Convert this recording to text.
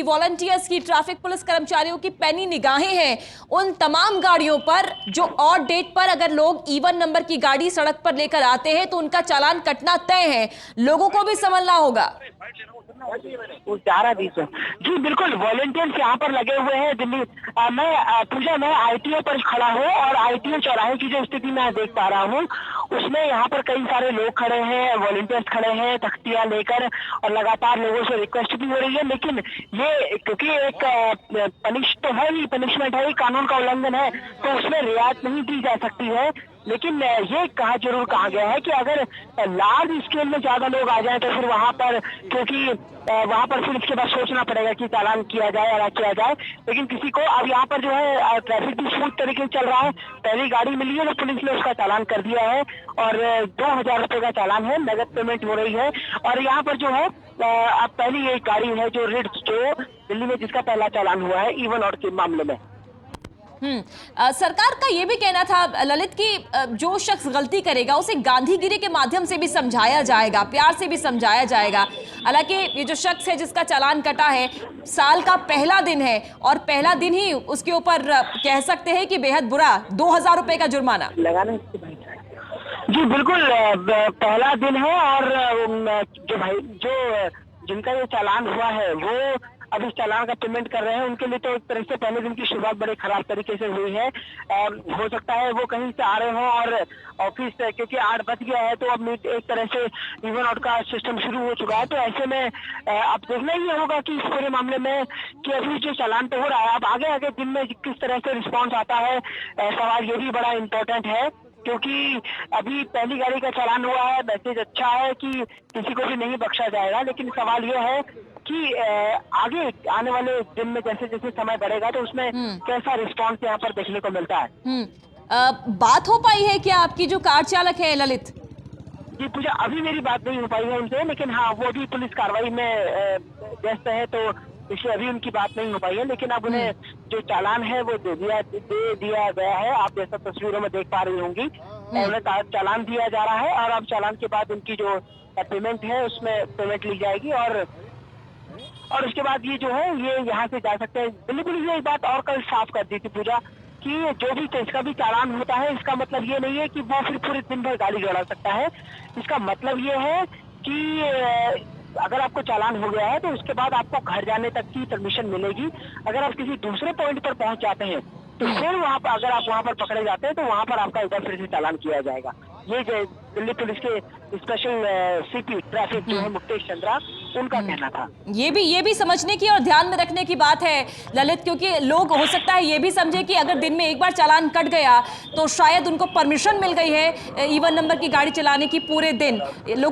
Volunteers की, traffic police कर्मचारियों की पैनी निगाहें हैं उन तमाम गाड़ियों पर जो ऑड डेट पर अगर लोग इवन नंबर की गाड़ी सड़क पर लेकर आते हैं तो उनका चालान कटना तय है। लोगों को भी समझना होगा। जी बिल्कुल, वॉलंटियर्स यहाँ पर लगे हुए हैं। दिल्ली मैं आईटीओ पर खड़ा हूँ और आईटीओ चौराहे की जो स्थिति मैं देख पा रहा हूँ उसमें यहाँ पर कई सारे लोग खड़े हैं, वॉलंटियर्स खड़े हैं तख्तियां लेकर, और लगातार लोगों से रिक्वेस्ट भी हो रही है। लेकिन ये क्योंकि एक पनिशमेंट है ही, कानून का उल्लंघन है, तो उसमें रियायत नहीं दी जा सकती है। लेकिन ये जरूर कहा गया है कि अगर लार्ज स्केल में ज्यादा लोग आ जाए तो फिर वहां पर, क्योंकि वहां पर फिर इसके बाद सोचना पड़ेगा कि चालान किया जाए या ना किया जाए। लेकिन किसी को अब यहाँ पर जो है ट्रैफिक भी स्मूथ तरीके से चल रहा है। पहली गाड़ी मिली है तो पुलिस ने उसका चालान कर दिया है और 2000 रुपए का चालान है, नगद पेमेंट हो रही है। और यहाँ पर जो है अब पहली एक गाड़ी है जो रिट्स, जो दिल्ली में जिसका पहला चालान हुआ है इवन और के मामले में। सरकार का यह भी कहना था ललित कि जो शख्स गलती करेगा उसे गांधीगिरी के माध्यम से भी समझाया जाएगा, प्यार से भी समझाया जाएगा। हालांकि ये जो शख्स है जिसका चालान कटा है, साल का पहला दिन है और पहला दिन ही उसके ऊपर कह सकते हैं कि बेहद बुरा 2000 रुपए का जुर्माना लगाने। जी बिल्कुल, पहला दिन है और जो जिनका ये चालान हुआ है वो अब इस चालान का पेमेंट कर रहे हैं। उनके लिए तो एक तरह से पहले दिन की शुरुआत बड़े खराब तरीके से हुई है। हो सकता है वो कहीं से आ रहे हों और ऑफिस, क्योंकि 8 बज गया है तो अब एक तरह से इवन आउट का सिस्टम शुरू हो चुका है। तो ऐसे में अब देखना ही होगा कि इस पूरे मामले में कि अभी जो चालान तो हो रहा है, अब आगे आगे दिन में किस तरह से रिस्पॉन्स आता है, सवाल ये भी बड़ा इम्पोर्टेंट है। क्योंकि अभी पहली गाड़ी का चालान हुआ है, मैसेज अच्छा है कि किसी को भी नहीं बख्शा जाएगा। लेकिन सवाल यह है कि आगे आने वाले दिन में जैसे जैसे समय बढ़ेगा तो उसमें कैसा रिस्पॉन्स यहाँ पर देखने को मिलता है। बात हो पाई है क्या आपकी जो कार चालक है ललित? जी पूजा, अभी मेरी बात नहीं हो पाई है उनसे, लेकिन हाँ वो भी पुलिस कार्रवाई में व्यस्त है तो इसलिए अभी उनकी बात नहीं हो पाई है। लेकिन अब उन्हें जो चालान है वो दे दिया गया है। आप जैसा तस्वीरों में देख पा रही होंगी, उन्हें चालान दिया जा रहा है और अब चालान के बाद उनकी जो पेमेंट है उसमें पेमेंट ली जाएगी और उसके बाद ये जो है ये यहाँ से जा सकते हैं। दिल्ली पुलिस ने एक बात और कल साफ कर दी थी पूजा, कि जो भी इसका भी चालान होता है इसका मतलब ये नहीं है कि वो फिर पूरे दिन भर गाड़ी चला सकता है। इसका मतलब ये है कि अगर आपको चालान हो गया है तो उसके बाद आपको घर जाने तक की परमिशन मिलेगी। अगर आप किसी दूसरे पॉइंट पर पहुंच जाते हैं तो फिर वहां पर, अगर आप वहां पर पकड़े जाते हैं तो वहां पर आपका एक बार फिर से चालान किया जाएगा। ये जो दिल्ली पुलिस के स्पेशल सीपी ट्रैफिक जो है मुकेश चंद्रा, उनका कहना था। ये भी समझने की और ध्यान में रखने की बात है ललित, क्योंकि लोग हो सकता है ये भी समझे कि अगर दिन में एक बार चालान कट गया तो शायद उनको परमिशन मिल गई है इवन नंबर की गाड़ी चलाने की पूरे दिन। लोग